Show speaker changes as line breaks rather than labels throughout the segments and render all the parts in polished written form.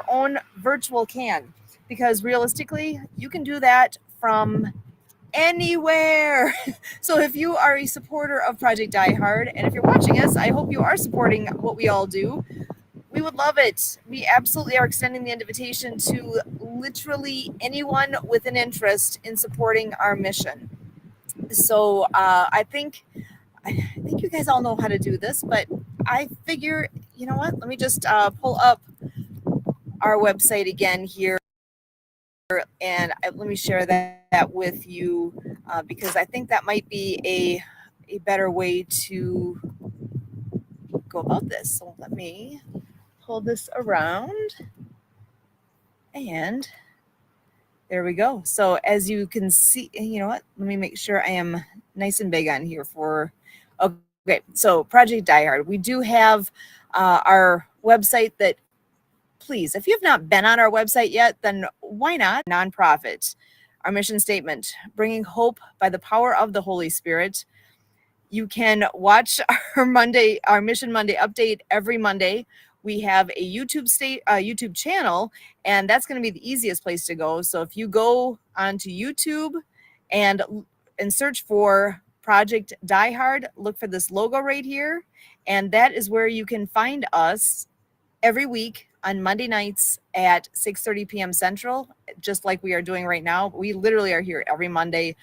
own virtual can, because realistically, you can do that from anywhere. So if you are a supporter of Project DieHard, and if you're watching us, I hope you are supporting what we all do. We would love it. We absolutely are extending the invitation to literally anyone with an interest in supporting our mission. So I think you guys all know how to do this, but I figure, you know what? Let me just pull up our website again here, and let me share that with you, because I think that might be a better way to go about this. So let me pull this around, and there we go. So as you can see, you know what? Let me make sure I am nice and big on here for. Okay, so Project DieHard. We do have our website that. Please, if you have not been on our website yet, then why not? Nonprofit. Our mission statement, bringing hope by the power of the Holy Spirit. You can watch our Mission Monday update every Monday. We have a YouTube channel, and that's going to be the easiest place to go. So if you go onto YouTube and search for Project DieHard, look for this logo right here, and that is where you can find us every week on Monday nights at 6:30 p.m. Central, just like we are doing right now. We literally are here every Monday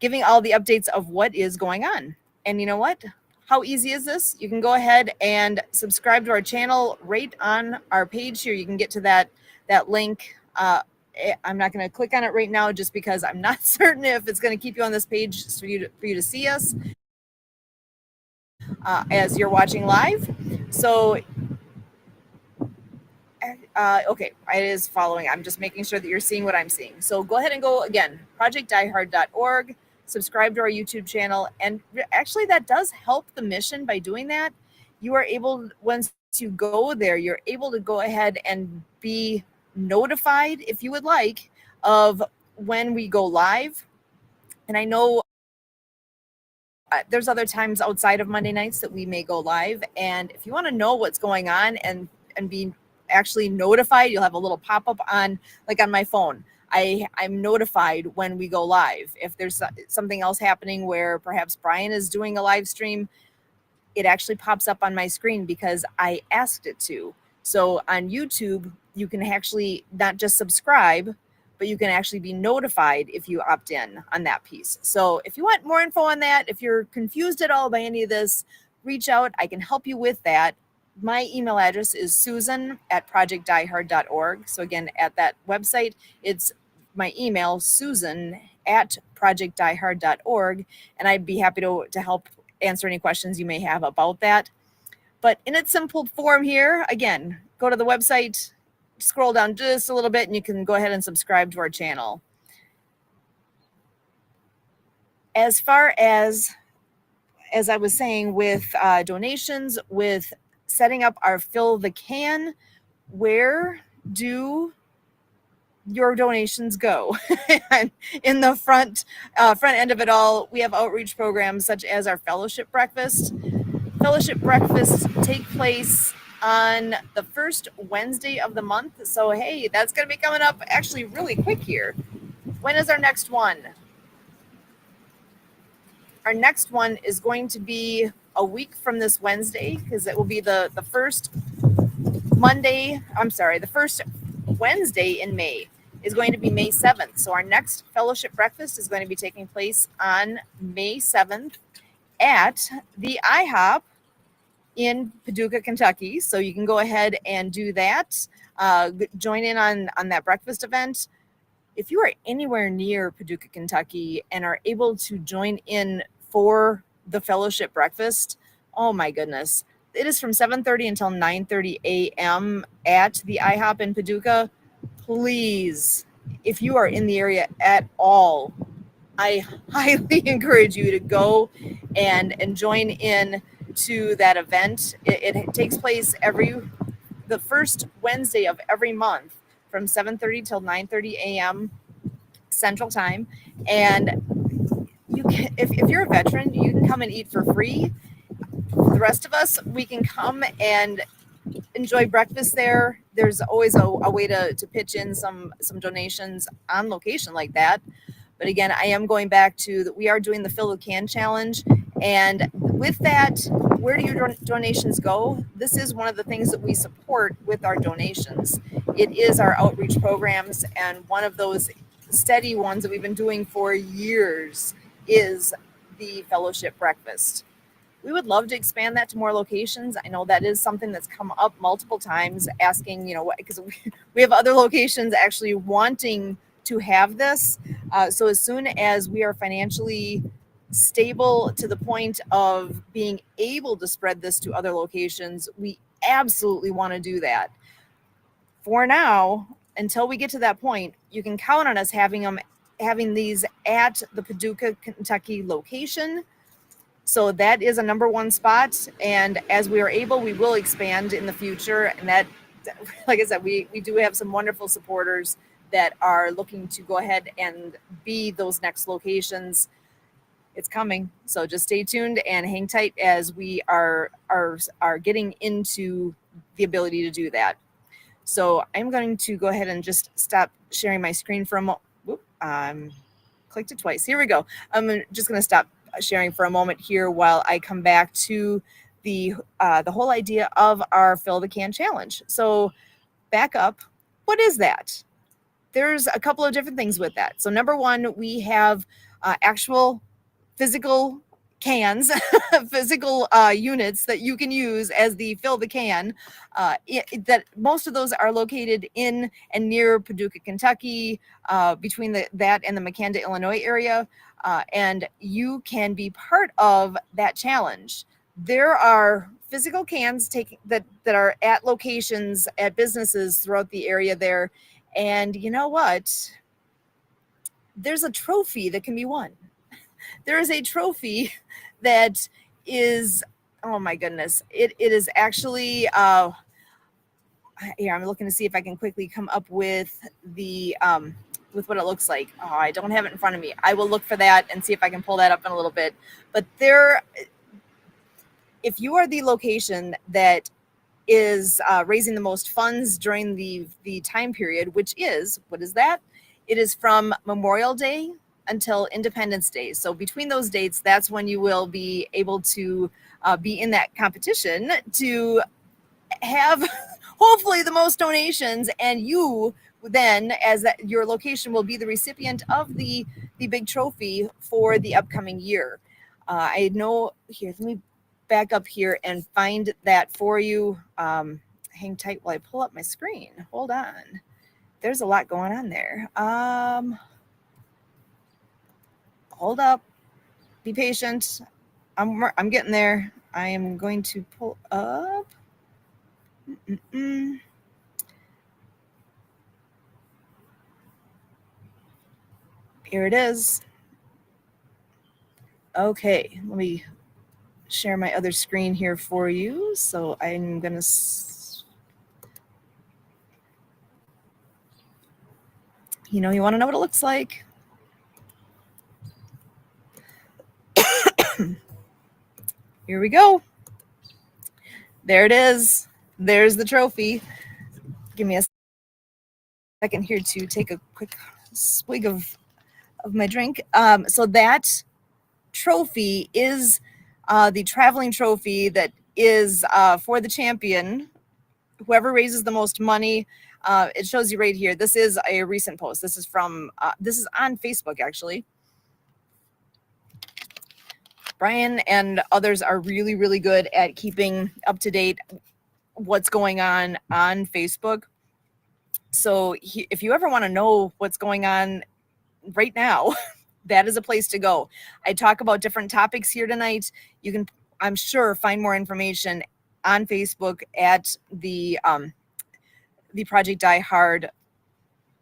giving all the updates of what is going on. And you know what? How easy is this? You can go ahead and subscribe to our channel right on our page here. You can get to that link. I'm not going to click on it right now just because I'm not certain if it's going to keep you on this page for you to see us as you're watching live. So okay, it is following. I'm just making sure that you're seeing what I'm seeing. So go ahead and go again, projectdiehard.org, subscribe to our YouTube channel. And actually that does help the mission by doing that. You are able, once you go there, you're able to go ahead and be notified, if you would like, of when we go live. And I know there's other times outside of Monday nights that we may go live. And if you want to know what's going on and be actually notified, you'll have a little pop-up on my phone. I'm notified when we go live. If there's something else happening where perhaps Brian is doing a live stream, it actually pops up on my screen because I asked it to. So on YouTube, you can actually not just subscribe, but you can actually be notified if you opt in on that piece. So if you want more info on that, if you're confused at all by any of this, reach out. I can help you with that. My email address is susan@projectdiehard.org. So again, at that website, it's my email, susan@projectdiehard.org. And I'd be happy to help answer any questions you may have about that. But in its simple form here, again, go to the website, scroll down just a little bit, and you can go ahead and subscribe to our channel. As far as I was saying, with donations, with setting up our Fill the Can, where do your donations go? In the front end of it all, we have outreach programs such as our fellowship breakfast. Fellowship breakfasts take place on the first Wednesday of the month. So, hey, that's going to be coming up actually really quick here. When is our next one? Our next one is going to be a week from this Wednesday, because it will be the first Wednesday in May is going to be May 7th. So our next fellowship breakfast is going to be taking place on May 7th at the IHOP in Paducah, Kentucky. So you can go ahead and do that. Join in on that breakfast event. If you are anywhere near Paducah, Kentucky, and are able to join in for the fellowship breakfast, oh my goodness. It is from 7:30 until 9:30 a.m. at the IHOP in Paducah. Please, if you are in the area at all, I highly encourage you to go and join in to that event. It takes place the first Wednesday of every month from 7:30 till 9:30 a.m. Central Time. And you can, if you're a veteran, you can come and eat for free. The rest of us, we can come and enjoy breakfast there there's always a way to pitch in some donations on location like that. But again, I am going back to that we are doing the Fill the Can challenge. And with that, where do your donations go? This is one of the things that we support with our donations. It is our outreach programs, and one of those steady ones that we've been doing for years is the fellowship breakfast. We would love to expand that to more locations. I know that is something that's come up multiple times, asking, because we have other locations actually wanting to have this. So as soon as we are financially stable to the point of being able to spread this to other locations, we absolutely want to do that. For now, until we get to that point, you can count on us having these at the Paducah, Kentucky location. So that is a number one spot. And as we are able, we will expand in the future. And that, like I said, we do have some wonderful supporters that are looking to go ahead and be those next locations. It's coming. So just stay tuned and hang tight as we are getting into the ability to do that. So I'm going to go ahead and just stop sharing my screen for a moment. Clicked it twice. Here we go. I'm just going to stop sharing for a moment here while I come back to the whole idea of our Fill the Can challenge. So back up. What is that? There's a couple of different things with that. So number one, we have actual physical cans, physical units that you can use as the Fill the Can. That most of those are located in and near Paducah, Kentucky, between that and the Makanda, Illinois area. And you can be part of that challenge. There are physical cans that are at locations, at businesses throughout the area there. And you know what? There's a trophy that can be won. There is a trophy that is, oh my goodness, it is actually, here, I'm looking to see if I can quickly come up with with what it looks like. Oh, I don't have it in front of me. I will look for that and see if I can pull that up in a little bit. But if you are the location that is raising the most funds during the time period, what is that? It is from Memorial Day until Independence Day. So between those dates, that's when you will be able to be in that competition to have hopefully the most donations, and you then, as your location, will be the recipient of the big trophy for the upcoming year. I know here, let me back up here and find that for you. Hang tight while I pull up my screen. Hold on. There's a lot going on there. Hold up. Be patient. I'm getting there. I am going to pull up. Here it is. Okay, let me share my other screen here for you. So I'm going to, you want to know what it looks like. Here we go. There it is. There's the trophy. Give me a second here to take a quick swig of my drink. So that trophy is the traveling trophy that is for the champion, whoever raises the most money. It shows you right here. This is a recent post. This is this is on Facebook, actually. Brian and others are really, really good at keeping up to date what's going on Facebook. So if you ever want to know what's going on right now, that is a place to go. I talk about different topics here tonight. You can, I'm sure, find more information on Facebook at the Project DieHard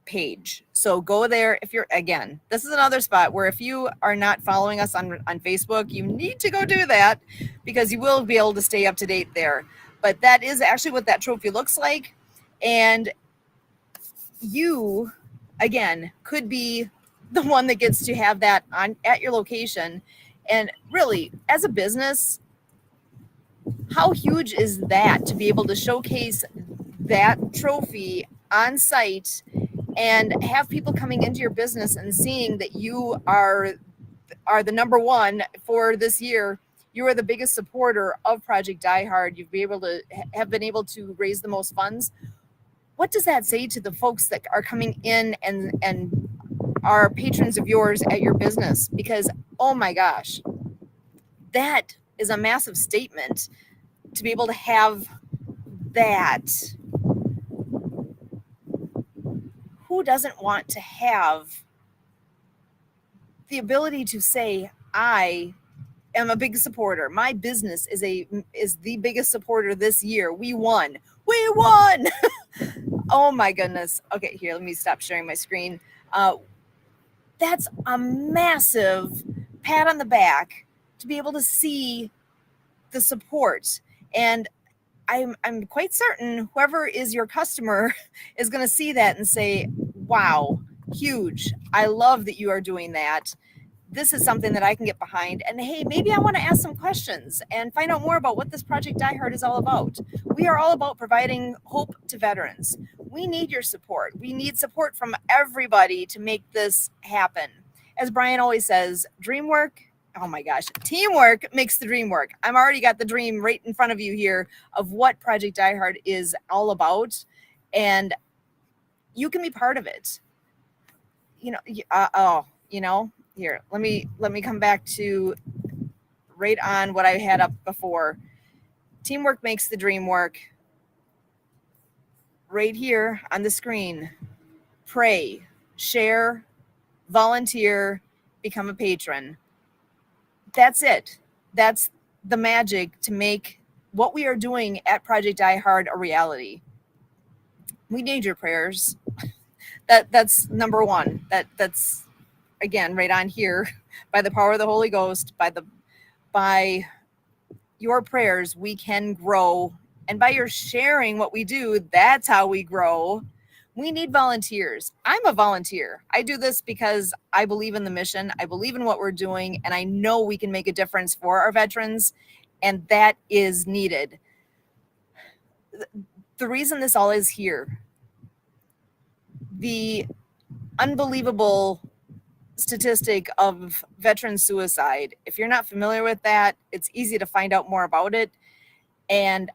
page. So go there. If you're, again, this is another spot where if you are not following us on Facebook, you need to go do that, because you will be able to stay up to date there. But that is actually what that trophy looks like. And you, again, could be the one that gets to have that at your location. And really, as a business, how huge is that to be able to showcase that trophy on site and have people coming into your business and seeing that you are the number one for this year. You are the biggest supporter of Project DieHard. Have been able to raise the most funds. What does that say to the folks that are coming in and are patrons of yours at your business? Because, oh my gosh, that is a massive statement to be able to have that. Who doesn't want to have the ability to say, I am a big supporter. My business is the biggest supporter this year. We won. Oh my goodness. Okay, here, let me stop sharing my screen. That's a massive pat on the back to be able to see the support. And I'm quite certain whoever is your customer is going to see that and say, wow, huge. I love that you are doing that. This is something that I can get behind. And hey, maybe I want to ask some questions and find out more about what this Project DieHard is all about. We are all about providing hope to veterans. We need your support. We need support from everybody to make this happen. As Brian always says, teamwork makes the dream work. I'm already got the dream right in front of you here of what Project DieHard is all about. And you can be part of it. Here, let me come back to right on what I had up before. Teamwork makes the dream work. Right here on the screen. Pray, share, volunteer, become a patron. That's it. That's the magic to make what we are doing at Project DieHard a reality. We need your prayers. That's number one. That's again right on here. By the power of the Holy Ghost, by your prayers, we can grow. And by your sharing what we do, that's how we grow. We need volunteers. I'm a volunteer. I do this because I believe in the mission. I believe in what we're doing, and I know we can make a difference for our veterans, and that is needed. The reason this all is here, the unbelievable statistic of veteran suicide. If you're not familiar with that, it's easy to find out more about it. And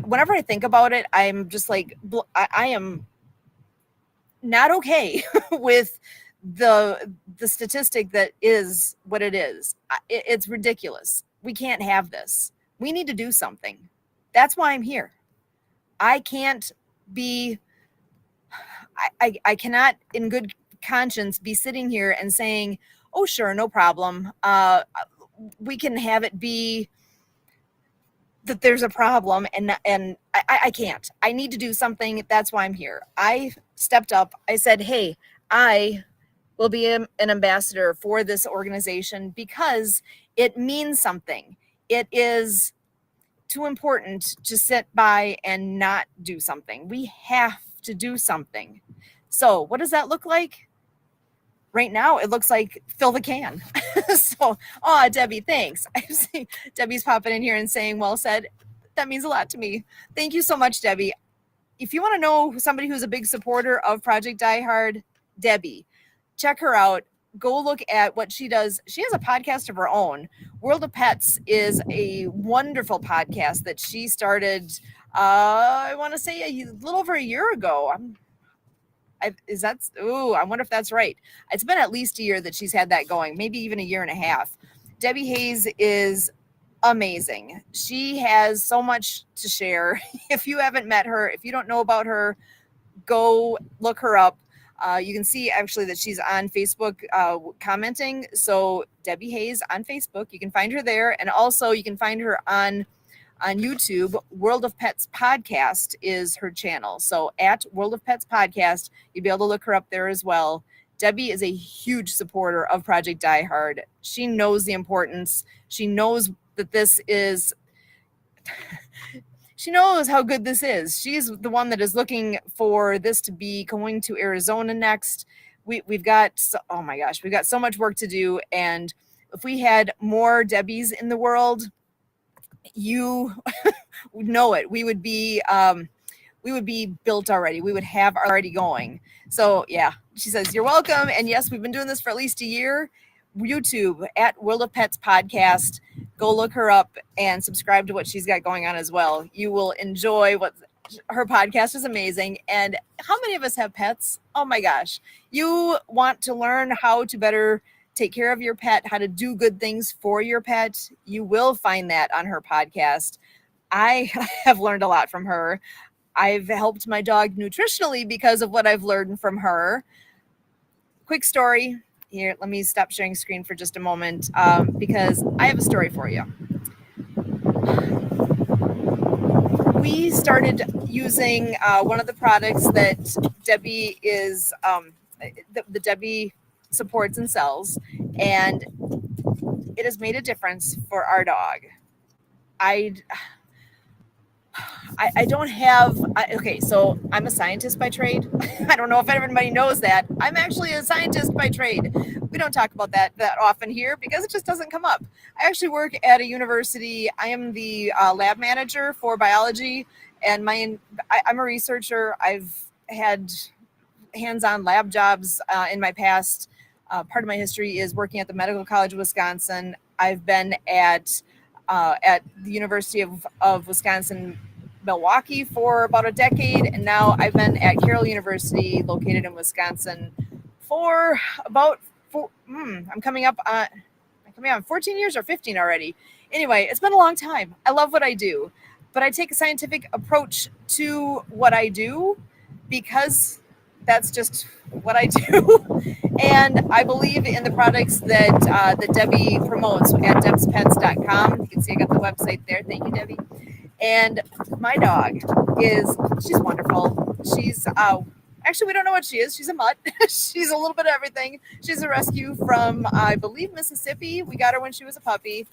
whenever I think about it, I'm just like, I am not okay with the statistic that is what it is. It's ridiculous. We can't have this. We need to do something. That's why I'm here. I can't be, I cannot in good conscience be sitting here and saying, oh, sure, no problem. We can have it be that there's a problem, and I can't. I need to do something. That's why I'm here. I stepped up. I said, hey, I will be an ambassador for this organization because it means something. It is too important to sit by and not do something. We have to do something. So what does that look like? Right now, it looks like fill the can. So, Debbie, thanks. I see Debbie's popping in here and saying, well said. That means a lot to me. Thank you so much, Debbie. If you want to know somebody who's a big supporter of Project DieHard, Debbie, check her out. Go look at what she does. She has a podcast of her own. World of Pets is a wonderful podcast that she started, I want to say a little over a year ago. I wonder if that's right. It's been at least a year that she's had that going, maybe even a year and a half. Debbie Hayes is amazing. She has so much to share. If you haven't met her, if you don't know about her, go look her up. You can see actually that she's on Facebook commenting. So Debbie Hayes on Facebook, you can find her there. And also you can find her on YouTube. World of Pets Podcast is her channel. So at World of Pets Podcast, you'll be able to look her up there as well. Debbie is a huge supporter of Project DieHard. She knows the importance. She knows that this is, she knows how good this is. She's the one that is looking for this to be going to Arizona next. We've got so much work to do. And if we had more Debbies in the world, you know it. We would be built already. We would have already going. So yeah, she says, you're welcome. And yes, we've been doing this for at least a year. YouTube at World of Pets podcast. Go look her up and subscribe to what she's got going on as well. You will enjoy what her podcast is amazing. And how many of us have pets? Oh my gosh. You want to learn how to better take care of your pet, how to do good things for your pet. You will find that on her podcast. I have learned a lot from her. I've helped my dog nutritionally because of what I've learned from her. Quick story here. Let me stop sharing screen for just a moment because I have a story for you. We started using one of the products that Debbie is, the Debbie supports and sells, and it has made a difference for our dog. I don't have, okay, so I'm a scientist by trade. I don't know if everybody knows that. I'm actually a scientist by trade. We don't talk about that often here because it just doesn't come up. I actually work at a university. I am the lab manager for biology, and I'm a researcher. I've had hands-on lab jobs in my past. Part of my history is working at the Medical College of Wisconsin. I've been at the University of Wisconsin Milwaukee for about a decade, and now I've been at Carroll University, located in Wisconsin, for about I'm coming on 14 years or 15 already. Anyway, it's been a long time. I love what I do, but I take a scientific approach to what I do because that's just what I do. And I believe in the products that Debbie promotes at debspets.com. You can see I got the website there. Thank you, Debbie. And my dog she's wonderful. She's actually, we don't know what she is. She's a mutt. She's a little bit of everything. She's a rescue from, I believe, Mississippi. We got her when she was a puppy.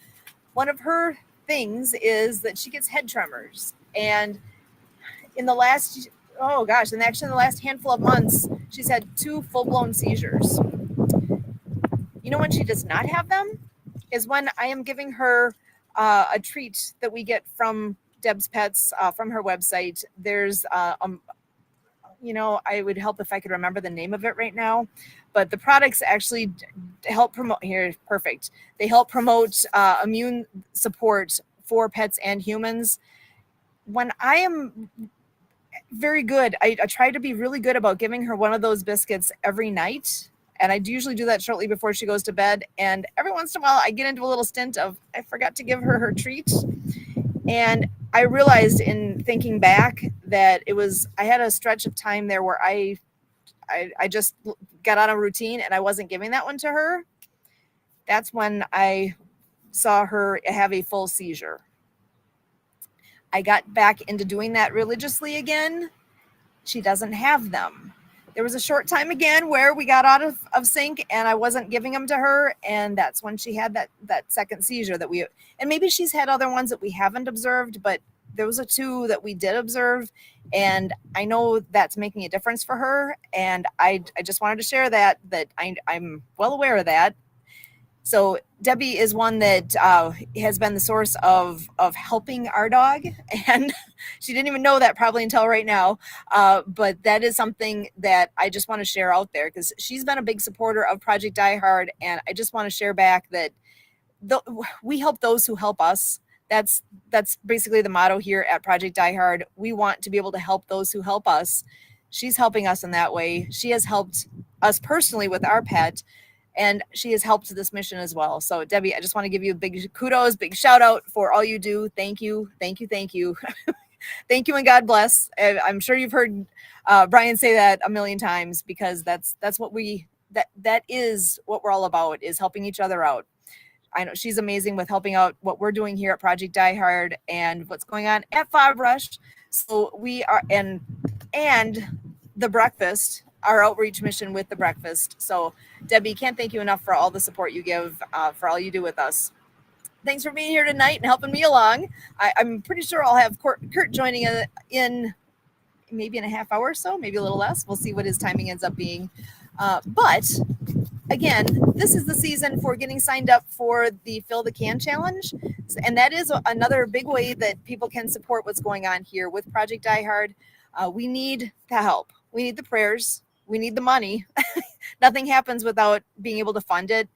One of her things is that she gets head tremors. And in the last handful of months, she's had 2 full-blown seizures. You know when she does not have them is when I am giving her a treat that we get from Deb's Pets from her website. There's, I would help if I could remember the name of it right now, but the products actually help promote here. Perfect. They help promote immune support for pets and humans. When I am very good, I try to be really good about giving her one of those biscuits every night. And I usually do that shortly before she goes to bed. And every once in a while, I get into a little stint of, I forgot to give her treat. And I realized in thinking back that I had a stretch of time there where I just got on a routine and I wasn't giving that one to her. That's when I saw her have a full seizure. I got back into doing that religiously again. She doesn't have them. There was a short time again where we got out of sync and I wasn't giving them to her. And that's when she had that second seizure and maybe she's had other ones that we haven't observed, but there was 2 that we did observe. And I know that's making a difference for her. And I just wanted to share that I'm well aware of that. So Debbie is one that has been the source of helping our dog, and she didn't even know that probably until right now. But that is something that I just want to share out there because she's been a big supporter of Project DieHard, and I just want to share back that we help those who help us. That's basically the motto here at Project DieHard. We want to be able to help those who help us. She's helping us in that way. She has helped us personally with our pet. And she has helped this mission as well. So Debbie, I just want to give you a big kudos, big shout out for all you do. Thank you. Thank you. Thank you. Thank you. And God bless. I'm sure you've heard Brian say that a million times because that's what that is what we're all about, is helping each other out. I know she's amazing with helping out what we're doing here at Project DieHard and what's going on at Fob Rush. So we are, and the breakfast, our outreach mission with the breakfast. So Debbie, can't thank you enough for all the support you give, for all you do with us. Thanks for being here tonight and helping me along. I'm pretty sure I'll have Kurt joining in maybe in a half hour or so, maybe a little less. We'll see what his timing ends up being. But again, this is the season for getting signed up for the Fill the Can Challenge. And that is another big way that people can support what's going on here with Project DieHard. We need the help. We need the prayers. We need the money. Nothing happens without being able to fund it.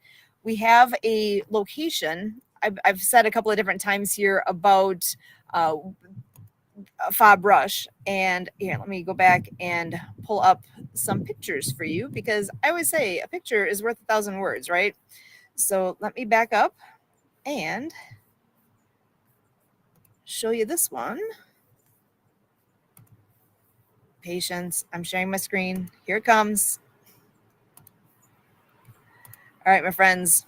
We have a location. I've said a couple of different times here about fob rush, and here, let me go back and pull up some pictures for you, because I always say a picture is worth 1,000 words, right? So let me back up and show you this one. Patience, I'm sharing my screen. Here it comes. All right, my friends.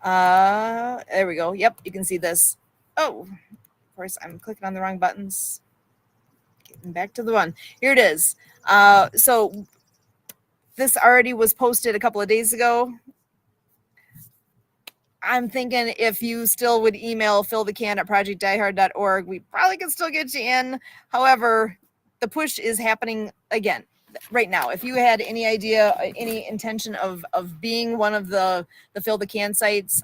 There we go. Yep, you can see this. Oh, of course, I'm clicking on the wrong buttons. Getting back to the one. Here it is. So this already was posted a couple of days ago. I'm thinking if you still would email fillthecan@projectdiehard.org, we probably can still get you in. However, the push is happening again right now. If you had any idea, any intention of being one of the Fill the Can sites,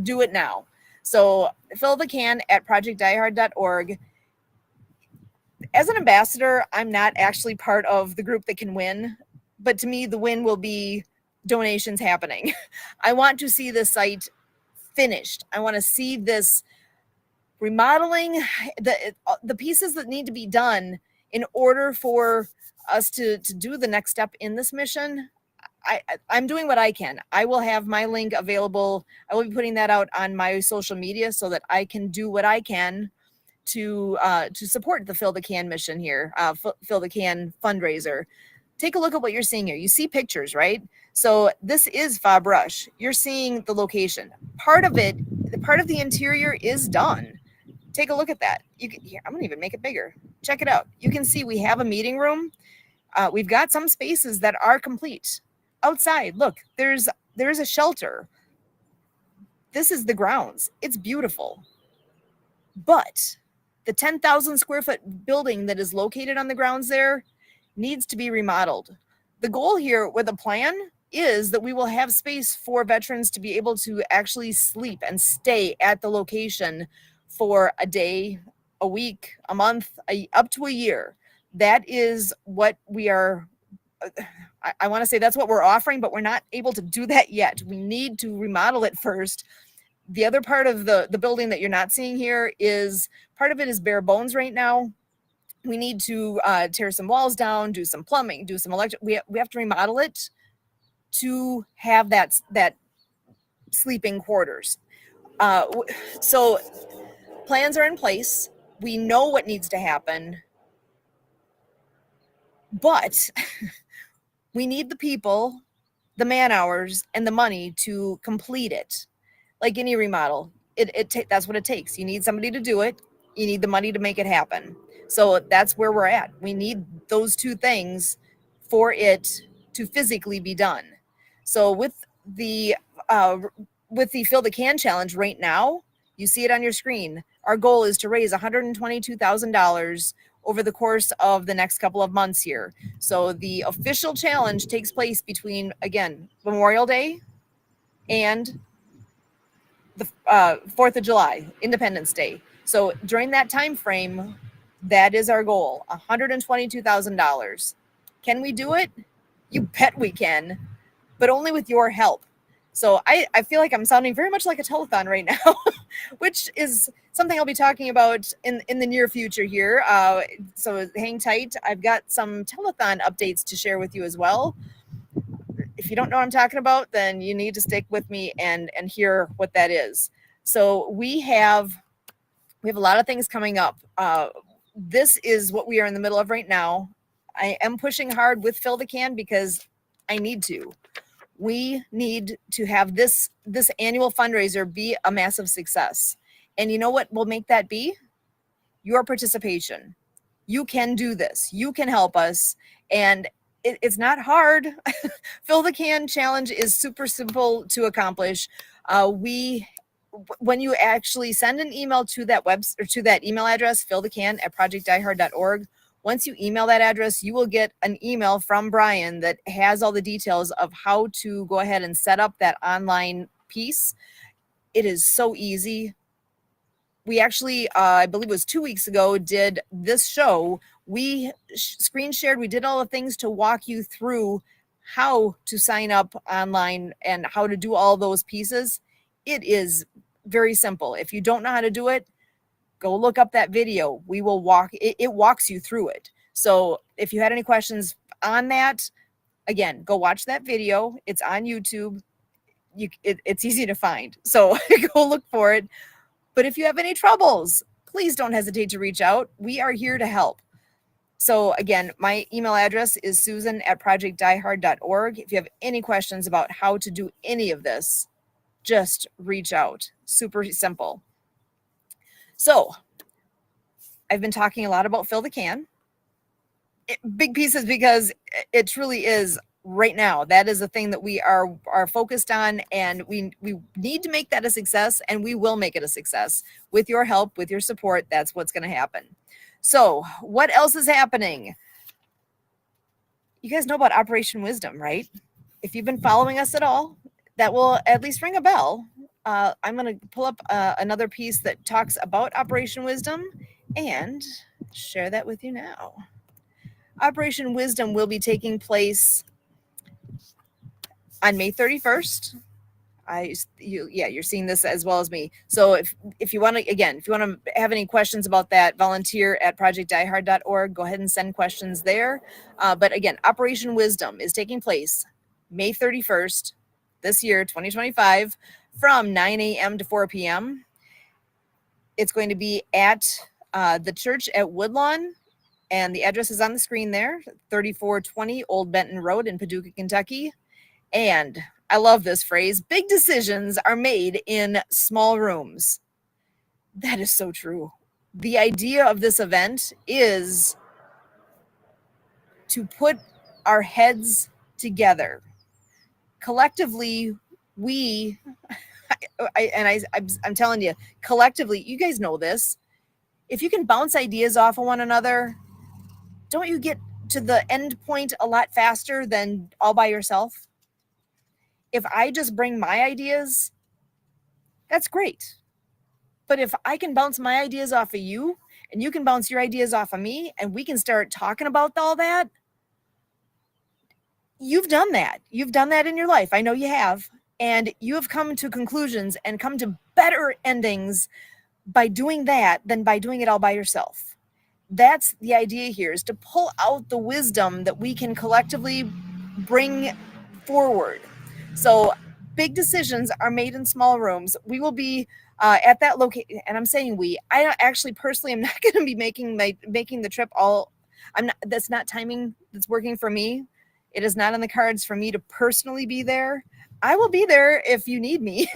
do it now. So fillthecan@projectdiehard.org. As an ambassador, I'm not actually part of the group that can win, but to me, the win will be donations happening. I want to see this site finished. I want to see this remodeling, the pieces that need to be done in order for us to do the next step in this mission. I'm doing what I can. I will have my link available. I will be putting that out on my social media so that I can do what I can to support the Fill the Can mission here, Fill the Can fundraiser. Take a look at what you're seeing here. You see pictures, right? So this is Fob Rush. You're seeing the location. Part of it, part of the interior is done. Take a look at that. You can, here, I'm gonna even make it bigger. Check it out. You can see we have a meeting room. We've got some spaces that are complete. Outside, look, there's a shelter. This is the grounds. It's beautiful. But the 10,000 square foot building that is located on the grounds there needs to be remodeled. The goal here with a plan is that we will have space for veterans to be able to actually sleep and stay at the location for a day, a week, a month, up to a year. That is what we are, I want to say that's what we're offering, but we're not able to do that yet. We need to remodel it first. The other part of the building that you're not seeing here is, part of it is bare bones right now. We need to tear some walls down, do some plumbing, do some electric. We have to remodel it to have that sleeping quarters. So plans are in place. We know what needs to happen, but we need the people, the man hours, and the money to complete it. Like any remodel, that's what it takes. You need somebody to do it. You need the money to make it happen. So that's where we're at. We need those two things for it to physically be done. So with the Fill the Can challenge right now, you see it on your screen. Our goal is to raise $122,000 over the course of the next couple of months here. So the official challenge takes place between, again, Memorial Day and the 4th of July, Independence Day. So during that time frame, that is our goal, $122,000. Can we do it? You bet we can, but only with your help. So I feel like I'm sounding very much like a telethon right now, which is something I'll be talking about in the near future here. So hang tight. I've got some telethon updates to share with you as well. If you don't know what I'm talking about, then you need to stick with me and hear what that is. So we have a lot of things coming up. This is what we are in the middle of right now. I am pushing hard with Fill the Can because I need to. We need to have this annual fundraiser be a massive success. And you know what will make that be? Your participation. You can do this. You can help us. And it's not hard. Fill the Can challenge is super simple to accomplish. When you actually send an email to that email address, fillthecan@projectdiehard.org, Once you email that address, you will get an email from Brian that has all the details of how to go ahead and set up that online piece. It is so easy. We actually, I believe it was 2 weeks ago, did this show. We screen shared, we did all the things to walk you through how to sign up online and how to do all those pieces. It is very simple. If you don't know how to do it, go look up that video. We will walk, it walks you through it. So if you had any questions on that, again, go watch that video. It's on YouTube. It's easy to find. So go look for it. But if you have any troubles, please don't hesitate to reach out. We are here to help. So again, my email address is susan@projectdiehard.org. If you have any questions about how to do any of this, just reach out. Super simple. So I've been talking a lot about fill the can. Big pieces, because it truly is right now. That is a thing that we are focused on, and we need to make that a success, and we will make it a success with your help, with your support. That's what's going to happen. So what else is happening? You guys know about Operation Wisdom, right? If you've been following us at all, that will at least ring a bell. I'm going to pull up another piece that talks about Operation Wisdom and share that with you now. Operation Wisdom will be taking place on May 31st. You're seeing this as well as me. So if you want to, again, if you want to have any questions about that, volunteer at projectdiehard.org. Go ahead and send questions there. But again, Operation Wisdom is taking place May 31st this year, 2025, from 9 a.m. to 4 p.m. It's going to be at the church at Woodlawn, and the address is on the screen there, 3420 Old Benton Road in Paducah, Kentucky. And I love this phrase, big decisions are made in small rooms. That is so true. The idea of this event is to put our heads together. Collectively, I'm telling you, collectively, you guys know this. If you can bounce ideas off of one another, don't you get to the end point a lot faster than all by yourself? If I just bring my ideas, that's great. But if I can bounce my ideas off of you, and you can bounce your ideas off of me, and we can start talking about all that, you've done that. You've done that in your life. I know you have. And you have come to conclusions and come to better endings by doing that than by doing it all by yourself. That's the idea here, is to pull out the wisdom that we can collectively bring forward. So big decisions are made in small rooms. We will be at that location, and I'm saying we. I actually personally am not going to be making the trip all. I'm not. That's not timing that's working for me. It is not on the cards for me to personally be there. I will be there if you need me.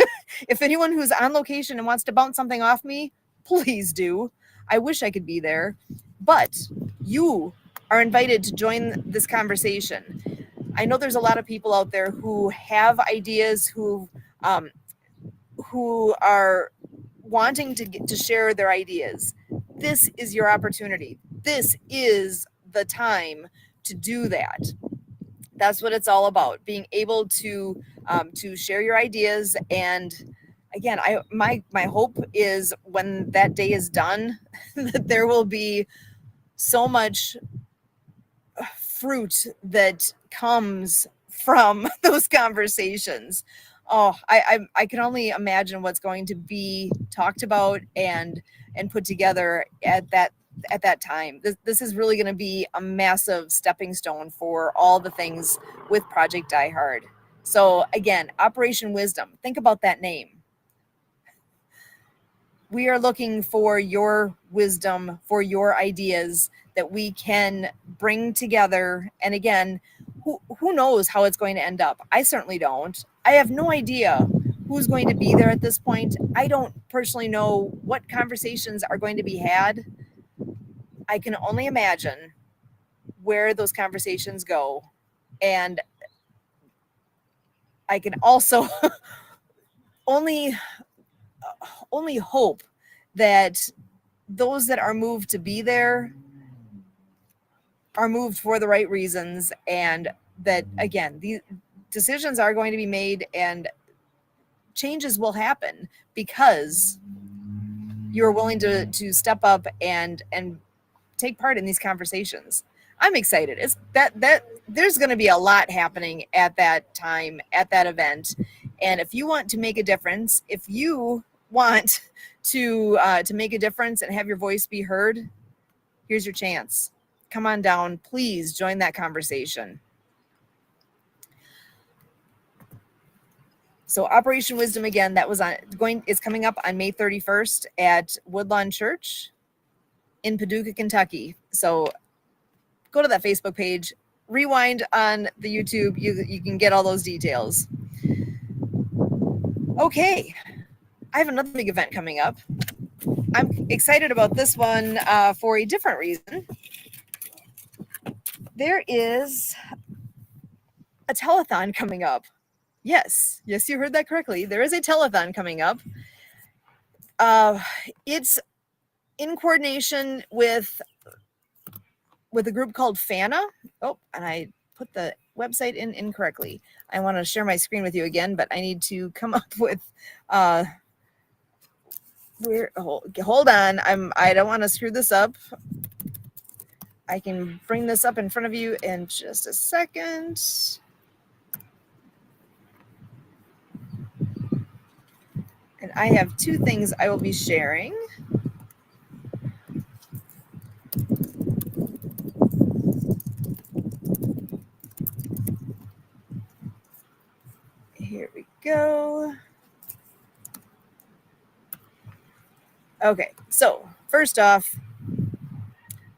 If anyone who's on location and wants to bounce something off me, please do. I wish I could be there, but you are invited to join this conversation. I know there's a lot of people out there who have ideas, who are wanting to share their ideas. This is your opportunity. This is the time to do that. That's what it's all about, being able to share your ideas. And again, my hope is when that day is done, that there will be so much fruit that comes from those conversations. Oh, I can only imagine what's going to be talked about and put together at that time. This is really going to be a massive stepping stone for all the things with Project DieHard. So again, Operation Wisdom, think about that name. We are looking for your wisdom, for your ideas that we can bring together. And again, who knows how it's going to end up? I certainly don't. I have no idea who's going to be there at this point. I don't personally know what conversations are going to be had. I can only imagine where those conversations go. And I can also only hope that those that are moved to be there are moved for the right reasons, and that again, these decisions are going to be made and changes will happen because you're willing to step up and take part in these conversations. I'm excited. It's that there's going to be a lot happening at that time, at that event, and if you want to make a difference, if you want to make a difference and have your voice be heard, here's your chance. Come on down, please join that conversation. So Operation Wisdom, again, that was is coming up on May 31st at Woodlawn Church in Paducah, Kentucky. So go to that Facebook page, rewind on the YouTube, you can get all those details. Okay, I have another big event coming up. I'm excited about this one for a different reason. There is a telethon coming up. Yes, you heard that correctly. There is a telethon coming up. It's in coordination with a group called FANA. Oh, and I put the website in incorrectly. I want to share my screen with you again, but I need to come up with hold on. I don't want to screw this up. I can bring this up in front of you in just a second. And I have two things I will be sharing. Here we go. Okay, so first off,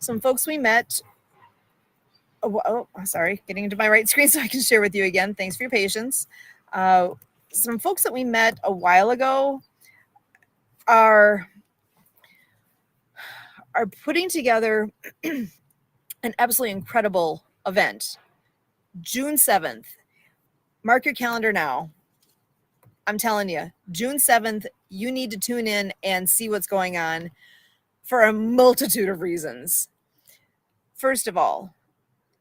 some folks we met. Oh, sorry, getting into my right screen so I can share with you again. Thanks for your patience. Some folks that we met a while ago are putting together an absolutely incredible event. June 7th. Mark your calendar now. I'm telling you, June 7th, you need to tune in and see what's going on for a multitude of reasons. First of all,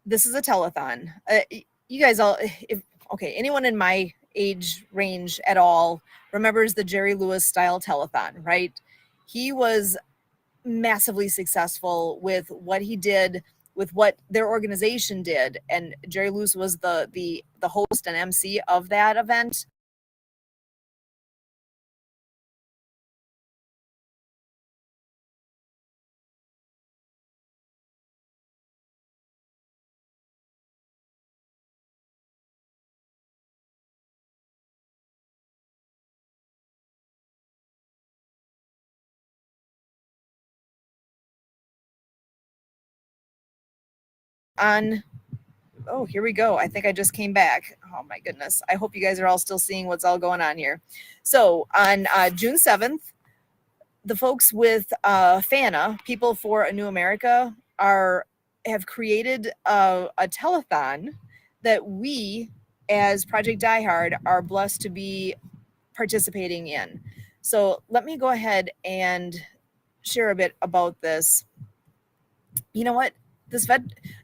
this is a telethon. You guys all, anyone in my age range at all remembers the Jerry Lewis style telethon, right? He was massively successful with what he did, with what their organization did, and Jerry Lewis was the host and MC of that event. Here we go. I think I just came back. Oh my goodness. I hope you guys are all still seeing what's all going on here. So on June 7th, the folks with FANA, People for a New America, have created a telethon that we, as Project DieHard, are blessed to be participating in. So let me go ahead and share a bit about this. You know what?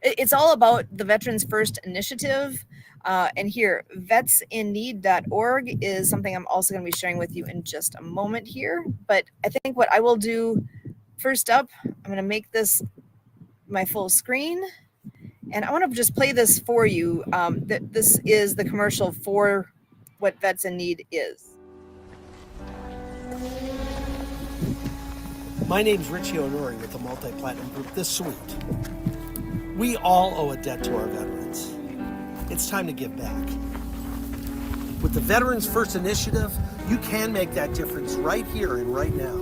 It's all about the Veterans First Initiative. And here, vetsinneed.org is something I'm also going to be sharing with you in just a moment here. But I think what I will do first up, I'm going to make this my full screen. And I want to just play this for you. This is the commercial for what Vets in Need is.
My name's Richie Onuri with the Multi-Platinum Group, The Suite. We all owe a debt to our veterans. It's time to give back. With the Veterans First Initiative, you can make that difference right here and right now.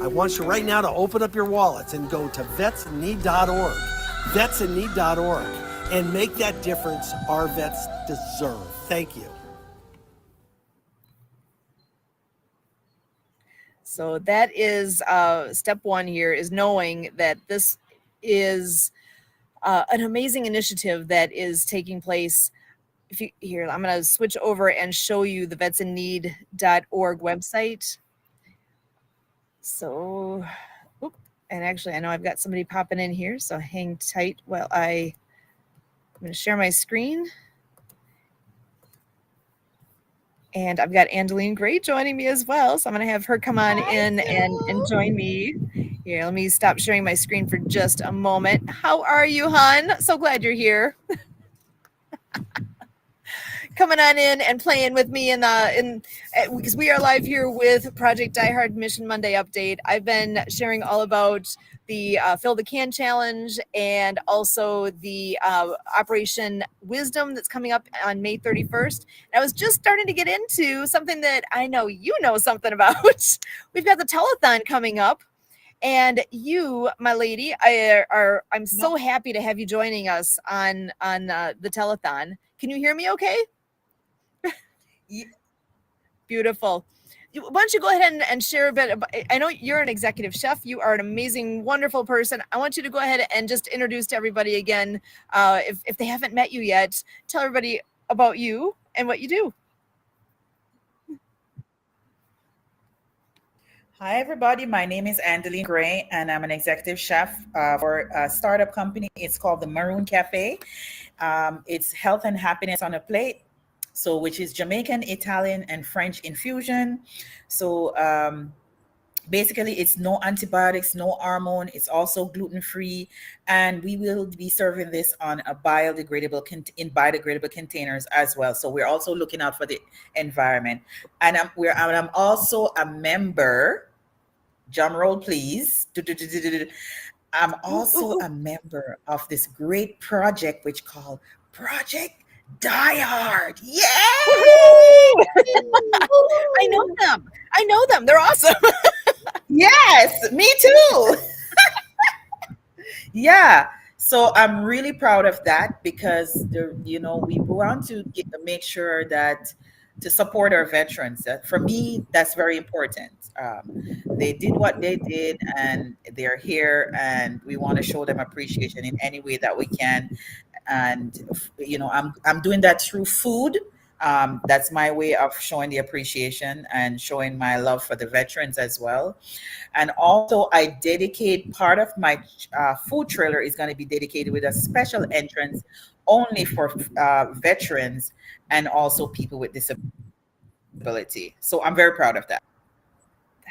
I want you right now to open up your wallets and go to vetsinneed.org, vetsinneed.org, and make that difference our vets deserve. Thank you.
So that is step one here, is knowing that this is an amazing initiative that is taking place. Here, I'm going to switch over and show you the vetsinneed.org website. So, And actually, I know I've got somebody popping in here, so hang tight while I'm going to share my screen. And I've got Angeline Gray joining me as well. So I'm going to have her come on in and join me. Here, let me stop sharing my screen for just a moment. How are you, hon? So glad you're here. Coming on in and playing with me because we are live here with Project DieHard Mission Monday update. I've been sharing all about the Fill the Can Challenge and also the Operation Wisdom that's coming up on May 31st. And I was just starting to get into something that I know you know something about. We've got the telethon coming up. And you, my lady, I'm so happy to have you joining us on the telethon. Can you hear me okay? Beautiful. Why don't you go ahead and share a bit about, I know you're an executive chef. You are an amazing, wonderful person. I want you to go ahead and just introduce to everybody again. If they haven't met you yet, tell everybody about you and what you do.
Hi, everybody. My name is Angeline Gray, and I'm an executive chef for a startup company. It's called the Maroon Cafe. It's health and happiness on a plate, so which is Jamaican, Italian, and French infusion. So basically, it's no antibiotics, no hormone. It's also gluten-free, and we will be serving this on a in biodegradable containers as well. So we're also looking out for the environment, and I'm also a member. Drum roll, please. I'm also a member of this great project which called Project DieHard. Yay!
I know them. They're awesome.
Yes, me too. Yeah. So I'm really proud of that because we want to make sure that to support our veterans. For me, that's very important. They did what they did, and they're here, and we want to show them appreciation in any way that we can. And I'm doing that through food. That's my way of showing the appreciation and showing my love for the veterans as well. And also, I dedicate part of my food trailer is going to be dedicated with a special entrance only for veterans and also people with disability. So I'm very proud of that.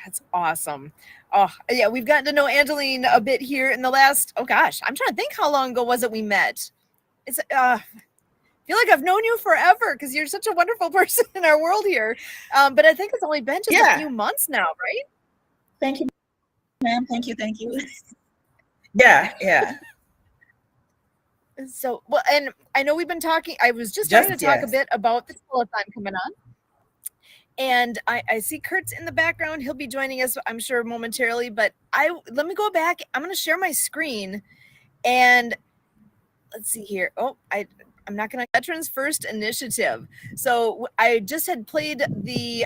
That's awesome. Oh, yeah, we've gotten to know Angeline a bit here in the last, I'm trying to think how long ago was it we met? It's I feel like I've known you forever because you're such a wonderful person in our world here. But I think it's only been just a few months now, right?
Thank you, ma'am. Thank you. Yeah.
So, well, and I know we've been talking, I was just starting to talk a bit about the telethon coming on. And I see Kurt's in the background. He'll be joining us, I'm sure, momentarily. But let me go back. I'm going to share my screen. And let's see here. I'm not going to Veterans First Initiative. So I just had played the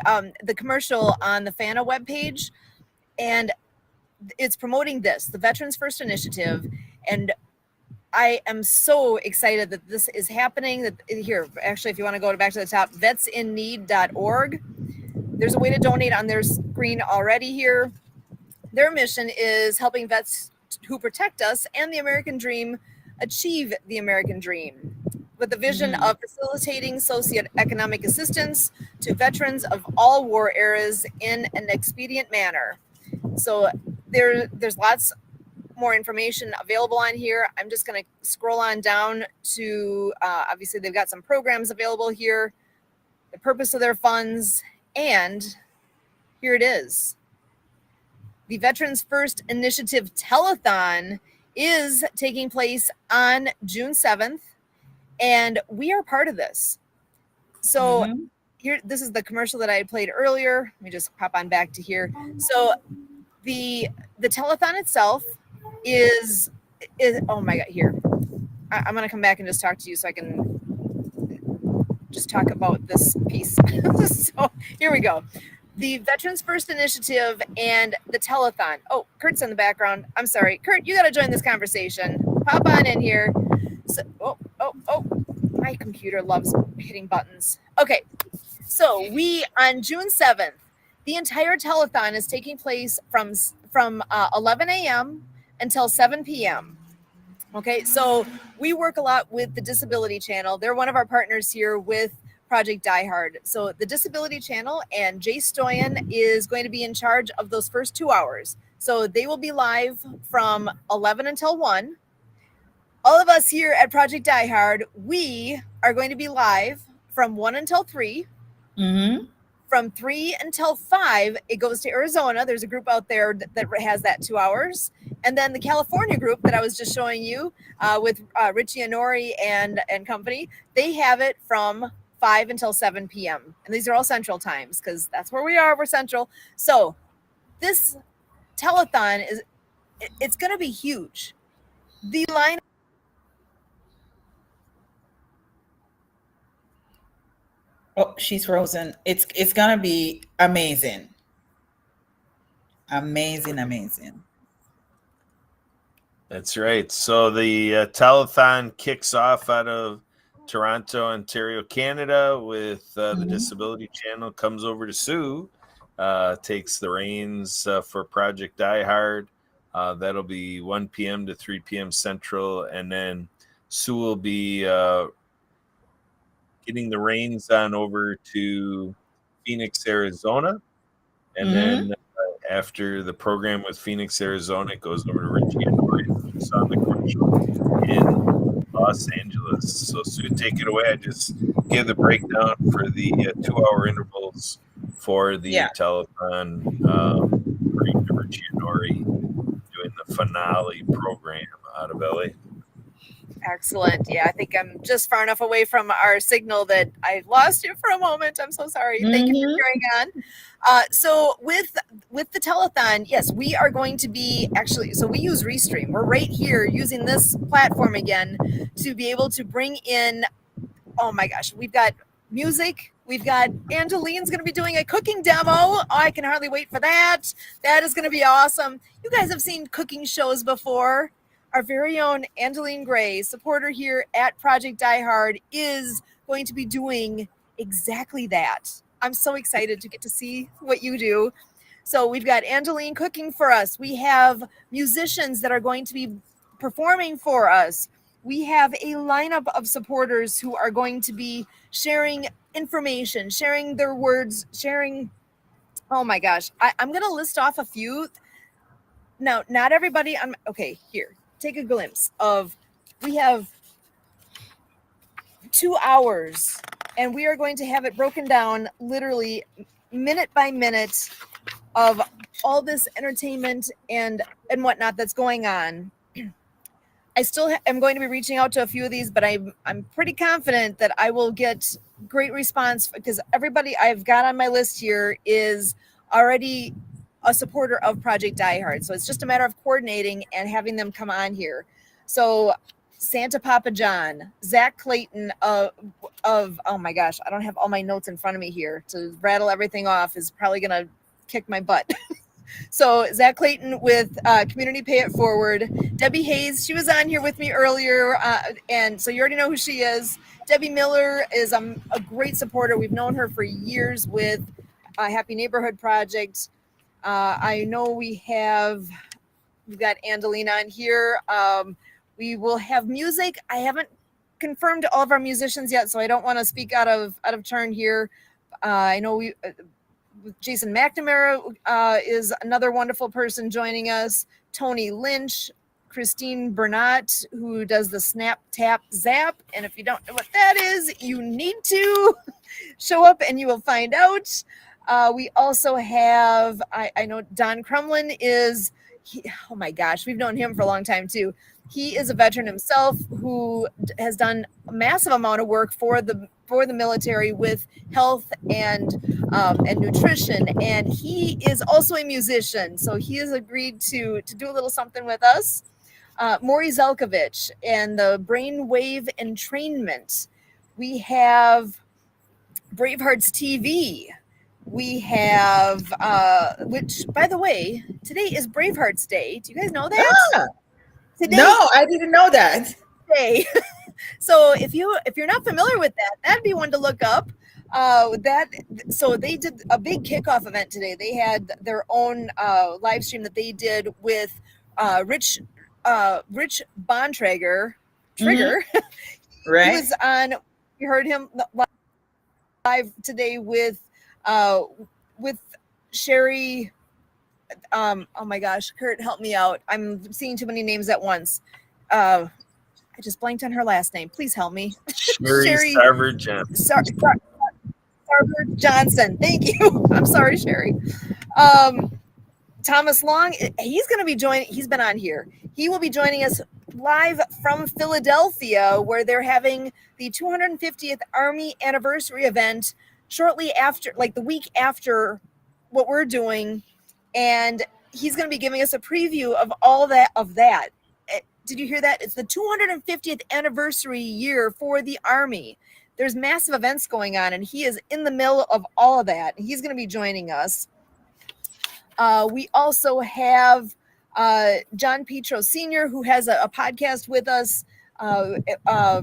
commercial on the FANA webpage, and it's promoting the Veterans First Initiative. And I am so excited that this is happening. That here, actually, if you want to go back to the top, vetsinneed.org. There's a way to donate on their screen already here. Their mission is helping vets who protect us and the American dream achieve the American dream, with the vision of facilitating socioeconomic assistance to veterans of all war eras in an expedient manner. So there's lots more information available on here. I'm just going to scroll on down to, obviously they've got some programs available here, the purpose of their funds, and here it is. The Veterans First Initiative Telethon is taking place on June 7th, and we are part of this. So here, this is the commercial that I had played earlier. Let me just pop on back to here. So the telethon itself is oh my God, here. I'm going to come back and just talk to you so I can just talk about this piece. So here we go. The Veterans First Initiative and the telethon. Oh, Kurt's in the background. I'm sorry. Kurt, you got to join this conversation. Pop on in here. So, my computer loves hitting buttons. Okay. So we, on June 7th, the entire telethon is taking place from from 11 a.m. until 7 p.m. Okay, so we work a lot with the Disability Channel. They're one of our partners here with Project DieHard. So the Disability Channel and Jay Stoyan is going to be in charge of those first 2 hours. So they will be live from 11 until 1. All of us here at Project DieHard, we are going to be live from 1 until 3.
Mm-hmm.
From 3 until 5, it goes to Arizona. There's a group out there that has that 2 hours. And then the California group that I was just showing you with Richie Anori and company, they have it from 5 until 7 p.m. And these are all Central times because that's where we are. We're Central. So this telethon it's going to be huge. The line.
Oh, she's frozen. It's gonna be amazing. Amazing.
That's right. So the telethon kicks off out of Toronto, Ontario, Canada, with the Disability Channel, comes over to Sue, takes the reins for Project DieHard. That'll be 1 p.m. to 3 p.m. Central, and then Sue will be getting the reins on over to Phoenix, Arizona. And then after the program with Phoenix, Arizona, it goes over to Richie and Tori on the commercial in Los Angeles. So Sue, take it away. I just give the breakdown for the 2-hour intervals for the telethon. Richie and Tori doing the finale program out of LA.
Excellent. Yeah, I think I'm just far enough away from our signal that I lost you for a moment. I'm so sorry. Thank you for carrying on. So with the telethon, yes, we are going to be so we use Restream. We're right here using this platform again to be able to bring in, oh my gosh, we've got music. We've got Angeline's going to be doing a cooking demo. Oh, I can hardly wait for that. That is going to be awesome. You guys have seen cooking shows before. Our very own Angeline Gray, supporter here at Project DieHard, is going to be doing exactly that. I'm so excited to get to see what you do. So we've got Angeline cooking for us. We have musicians that are going to be performing for us. We have a lineup of supporters who are going to be sharing information, sharing their words, sharing. Oh my gosh. I'm going to list off a few. No, not everybody. Okay, here. Take a glimpse of, we have 2 hours and we are going to have it broken down literally minute by minute of all this entertainment and whatnot that's going on. I still am going to be reaching out to a few of these, but I'm pretty confident that I will get great response because everybody I've got on my list here is already a supporter of Project DieHard. So it's just a matter of coordinating and having them come on here. So Santa Papa John, Zach Clayton of oh my gosh, I don't have all my notes in front of me here to rattle everything off is probably going to kick my butt. So Zach Clayton with Community Pay It Forward. Debbie Hayes, she was on here with me earlier, and so you already know who she is. Debbie Miller is a great supporter. We've known her for years with Happy Neighborhood Project. I know we've got Angeline on here. We will have music. I haven't confirmed all of our musicians yet, so I don't want to speak out of turn here. I know Jason McNamara is another wonderful person joining us. Tony Lynch, Christine Bernat, who does the Snap, Tap, Zap. And if you don't know what that is, you need to show up and you will find out. We also have, I know Don Crumlin oh my gosh, we've known him for a long time too. He is a veteran himself who has done a massive amount of work for the military with health and nutrition, and he is also a musician. So he has agreed to do a little something with us. Maury Zelkovich and the Brainwave Entrainment. We have Bravehearts TV. We have, which, by the way, today is Bravehearts Day. Do you guys know that? Today,
no, I didn't know that.
Day. So if you're not familiar with that, that'd be one to look up. So they did a big kickoff event today. They had their own live stream that they did with Rich Bontrager. Trigger.
Right.
He was on. We heard him live today with Sherry. Oh my gosh, Kurt, help me out. I'm seeing too many names at once. I just blanked on her last name. Please help me.
Sherry Sarver Johnson.
Sarver Johnson. Thank you. I'm sorry, Sherry. Thomas Long, he's going to be joining. He's been on here. He will be joining us live from Philadelphia, where they're having the 250th Army anniversary event shortly after, like the week after what we're doing. And he's going to be giving us a preview of all that. Did you hear that? It's the 250th anniversary year for the Army. There's massive events going on, and he is in the middle of all of that. He's going to be joining us. We also have John Petro Sr., who has a podcast with us.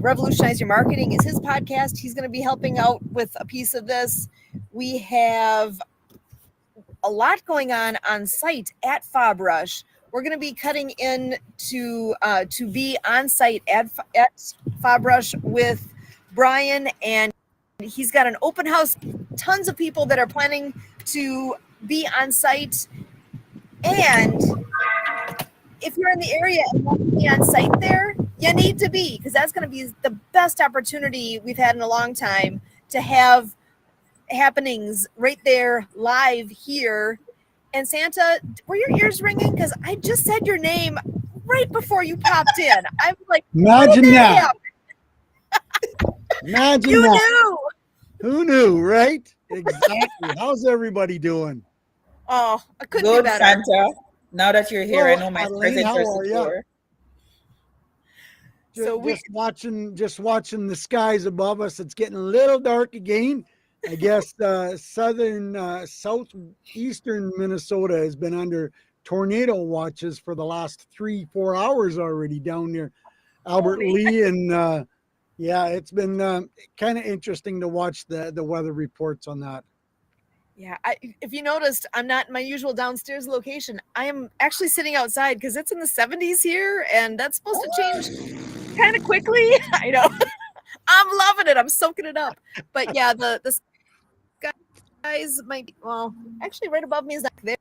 Revolutionize Your Marketing is his podcast. He's going to be helping out with a piece of this. We have a lot going on site at FobRush. We're going to be cutting in to be on site at FobRush with Brian, and he's got an open house. Tons of people that are planning to be on site. And if you're in the area and want to be on site there, you need to be, because that's going to be the best opportunity we've had in a long time to have happenings right there live here. And Santa, were your ears ringing? Because I just said your name right before you popped in. I'm like,
imagine that. Imagine
you
that.
knew.
Who knew, right? Exactly. How's everybody doing?
Oh, I couldn't
Good,
do better.
Santa. Now that you're here,
Well,
I know my
Adeline,
present
how
is
are ya?
secure.
So
Just watching the skies above us. It's getting a little dark again. I guess southeastern Minnesota has been under tornado watches for the last 3-4 hours already down near Albert Lee, and yeah, it's been kind of interesting to watch the weather reports on that.
Yeah, if you noticed, I'm not in my usual downstairs location. I am actually sitting outside because it's in the 70s here, and that's supposed to change kind of quickly. I know. I'm loving it. I'm soaking it up. But yeah, the skies might be, well, actually right above me is not there.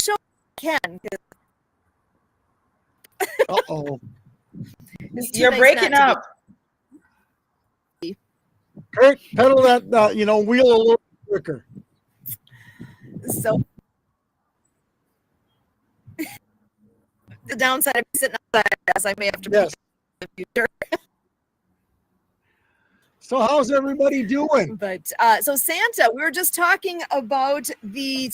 Show can.
Uh-oh.
You're breaking up.
Kurt, pedal that, wheel a little quicker.
So the downside of sitting outside, as I may have to.
Yes.
In the future.
So how's everybody doing?
But so Santa, we were just talking about the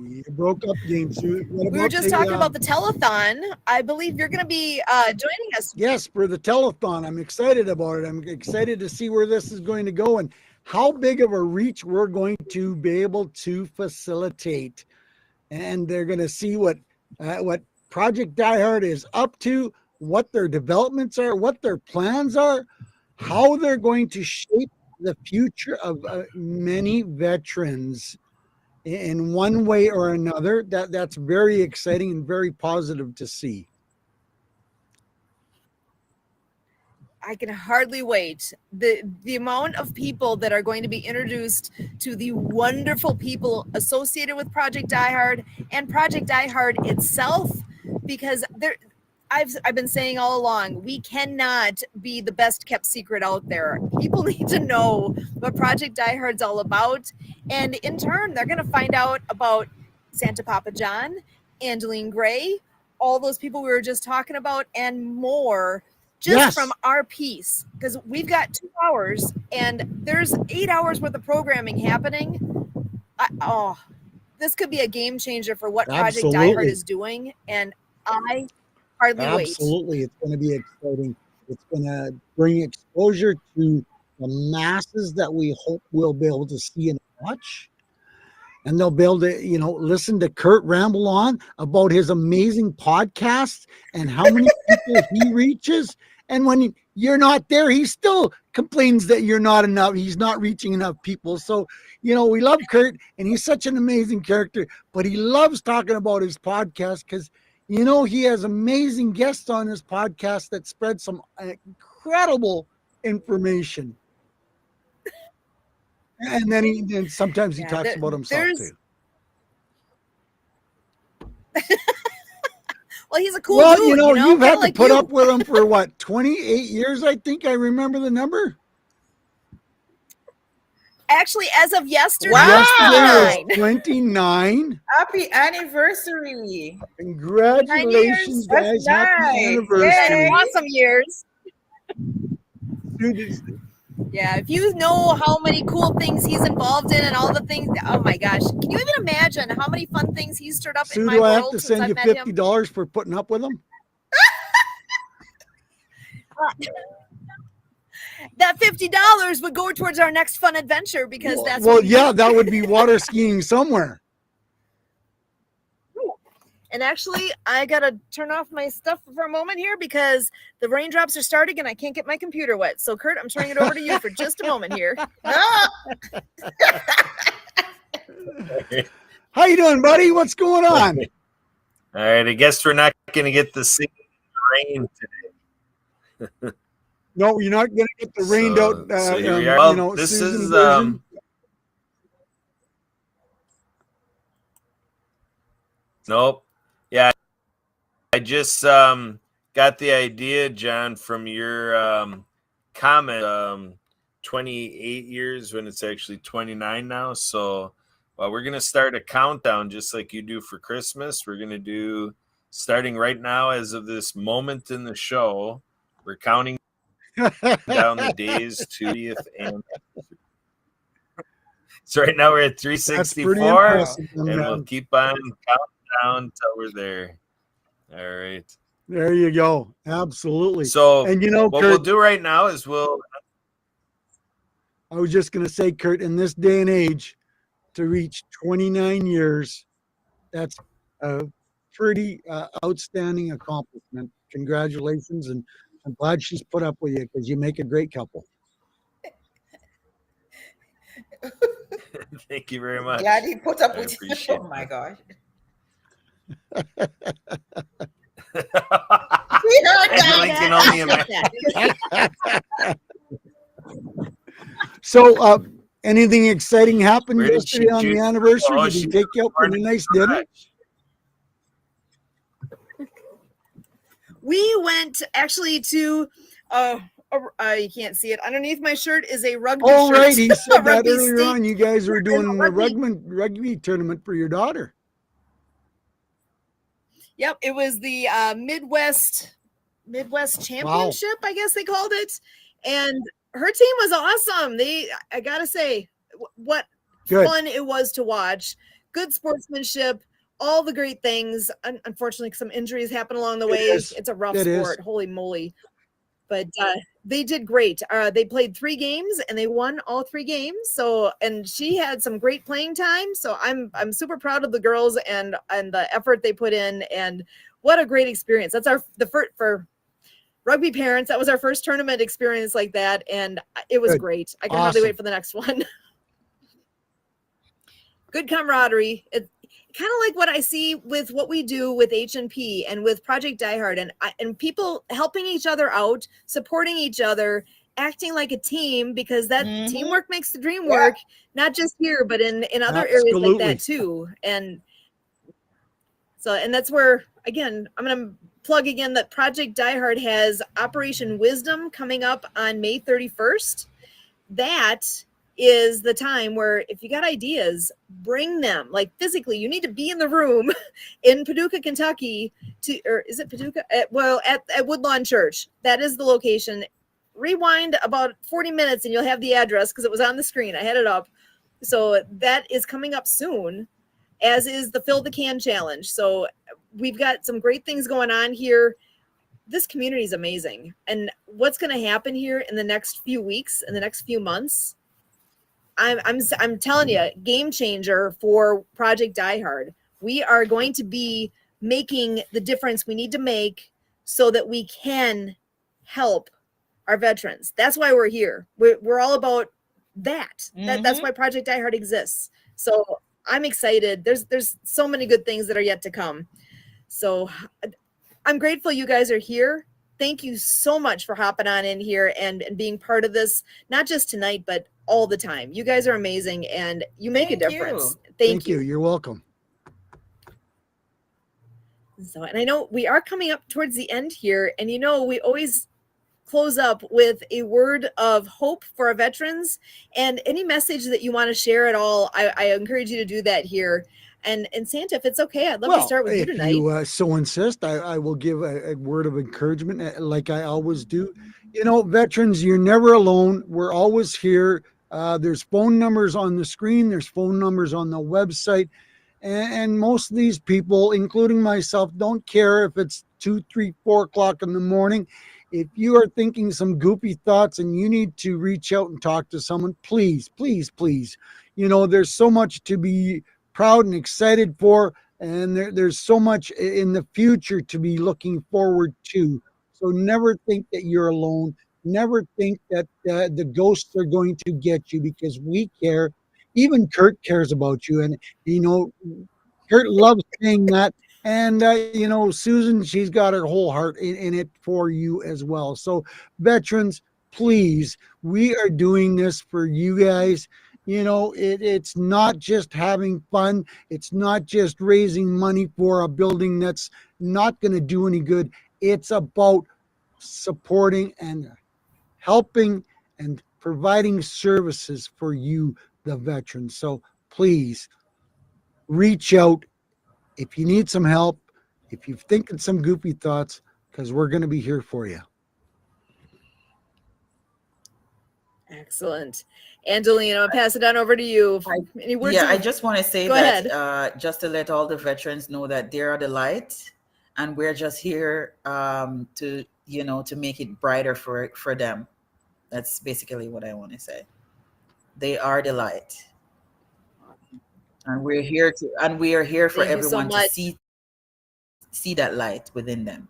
You broke up, James.
We were just talking about the telethon. I believe you're going to be joining us.
Yes, for the telethon. I'm excited about it. I'm excited to see where this is going to go and how big of a reach we're going to be able to facilitate. And they're going to see what Project DieHard is up to, what their developments are, what their plans are, how they're going to shape the future of many veterans in one way or another. That's very exciting and very positive to see.
I can hardly wait. The amount of people that are going to be introduced to the wonderful people associated with Project DieHard and Project DieHard itself, because I've been saying all along, we cannot be the best kept secret out there. People need to know what Project DieHard's all about. And in turn, they're going to find out about Santa Papa John, Angeline Gray, all those people we were just talking about, and more just from our piece. Because we've got 2 hours and there's 8 hours worth of programming happening. This could be a game changer for what Project DieHard is doing. And I hardly wait.
Absolutely. It's going to be exciting. It's going to bring exposure to the masses that we hope we'll be able to see and watch. and they'll be able to, listen to Kurt ramble on about his amazing podcast and how many people he reaches. And when you're not there, he still complains that you're not enough. He's not reaching enough people. So, we love Kurt, and he's such an amazing character, but he loves talking about his podcast because, he has amazing guests on his podcast that spread some incredible information. And then sometimes he talks about himself too.
Well, he's a cool dude.
You've had to put up with him for what, 28 years, I think I remember the number.
Actually, as of yesterday,
yesterday was 29.
Happy anniversary.
Congratulations, guys.
That's
Happy
nice.
anniversary.
Yay.
Awesome years.
Dude,
Yeah, if you know how many cool things he's involved in and all the things, oh my gosh, can you even imagine how many fun things he's stirred up in my
do I
world
have to
since
send
I've
you
met him?
$50 for putting up with him?
That $50 would go towards our next fun adventure because that's
that would be water skiing somewhere.
And actually, I gotta turn off my stuff for a moment here because the raindrops are starting and I can't get my computer wet. So, Kurt, I'm turning it over to you for just a moment here.
How you doing, buddy? What's going on?
All right, I guess we're not going to get the rain today.
No, you're not going to get the rained out.
So here we are. Well, this
Susan
is
version.
Nope. Yeah, I just got the idea, John, from your comment. 28 years when it's actually 29 now. So we're going to start a countdown just like you do for Christmas. We're going to do, starting right now as of this moment in the show, we're counting down the days to 30th and so right now we're at 364 and we'll keep on counting down until we're there. All right,
there you go. Absolutely.
So
and
what
Kurt,
we'll do right now is
I was just going to say, Kurt, in this day and age, to reach 29 years, that's a pretty outstanding accomplishment. Congratulations, and I'm glad she's put up with you because you make a great couple.
Thank you very much.
Glad he put up with you.
Appreciate
Oh my gosh.
So, anything exciting happened
Where did
yesterday
she
on the
do-
anniversary?
Oh,
Did he
she
take you out for a nice dinner?
We went actually to, you can't see it. Underneath my shirt is a rugby shirt.
Oh, right. He said that
Rugby
earlier
state-
on. You guys were doing a
Rugby.
rugby tournament for your daughter.
Yep, it was the Midwest Championship, I guess they called it. And her team was awesome. I gotta say, what
Good.
fun it was to watch. Good sportsmanship, all the great things. Unfortunately, some injuries happen along the way.
is.
It's a rough
It is.
sport. Holy moly. But they did great. They played 3 games and they won all 3 games. So, and she had some great playing time. So I'm super proud of the girls and the effort they put in. And what a great experience. That's the first for rugby parents. That was our first tournament experience like that, and it was
Good.
great. I can
Awesome.
hardly wait for the next one. Good camaraderie. It's kind of like what I see with what we do with H&P and with Project DieHard, and people helping each other out, supporting each other, acting like a team, because that teamwork makes the dream work, not just here, but in other areas like
Absolutely.
that too. And so, and that's where, again, I'm going to plug again that Project DieHard has Operation Wisdom coming up on May 31st. That is the time where if you got ideas, bring them, like physically. You need to be in the room in Paducah, Kentucky, or is it Paducah? At Woodlawn Church. That is the location. Rewind about 40 minutes and you'll have the address because it was on the screen. I had it up. So that is coming up soon, as is the Fill the Can Challenge. So we've got some great things going on here. This community is amazing. And what's going to happen here in the next few weeks, in the next few months, I'm telling you, game changer for Project DieHard. We are going to be making the difference we need to make so that we can help our veterans. That's why we're here. We're all about that. That's why Project DieHard exists. So I'm excited. There's so many good things that are yet to come. So I'm grateful you guys are here. Thank you so much for hopping on in here and being part of this, not just tonight, but all the time. You guys are amazing and you make a difference. Thank you.
You're welcome.
So, and I know we are coming up towards the end here, and you know, we always close up with a word of hope for our veterans, and any message that you want to share at all. I encourage you to do that here. And Santa, if it's okay, I'd love to start with you tonight.
If you so insist, I will give a word of encouragement, like I always do. You know, veterans, you're never alone. We're always here. There's phone numbers on the screen. There's phone numbers on the website. And most of these people, including myself, don't care if it's 2, 3, 4 o'clock in the morning. If you are thinking some goofy thoughts and you need to reach out and talk to someone, please, please, please. You know, there's so much to be proud and excited for, and there's so much in the future to be looking forward to. So never think that you're alone. Never think that the ghosts are going to get you, because we care. Even Kurt cares about you, and you know, Kurt loves saying that. And you know, Susan, she's got her whole heart in it for you as well. So veterans, please, we are doing this for you guys. You know, it's not just having fun. It's not just raising money for a building that's not going to do any good. It's about supporting and helping and providing services for you, the veterans. So please reach out if you need some help, if you're thinking some goofy thoughts, because we're going to be here for you.
Excellent. Angelina, I'll pass it on over to you. Any words
I just want to say
Go
that just to let all the veterans know that they are the light, and we're just here to, you know, to make it brighter for them. That's basically what I want to say. They are the light, and we are here for
Thank you so
everyone to
much.
see that light within them.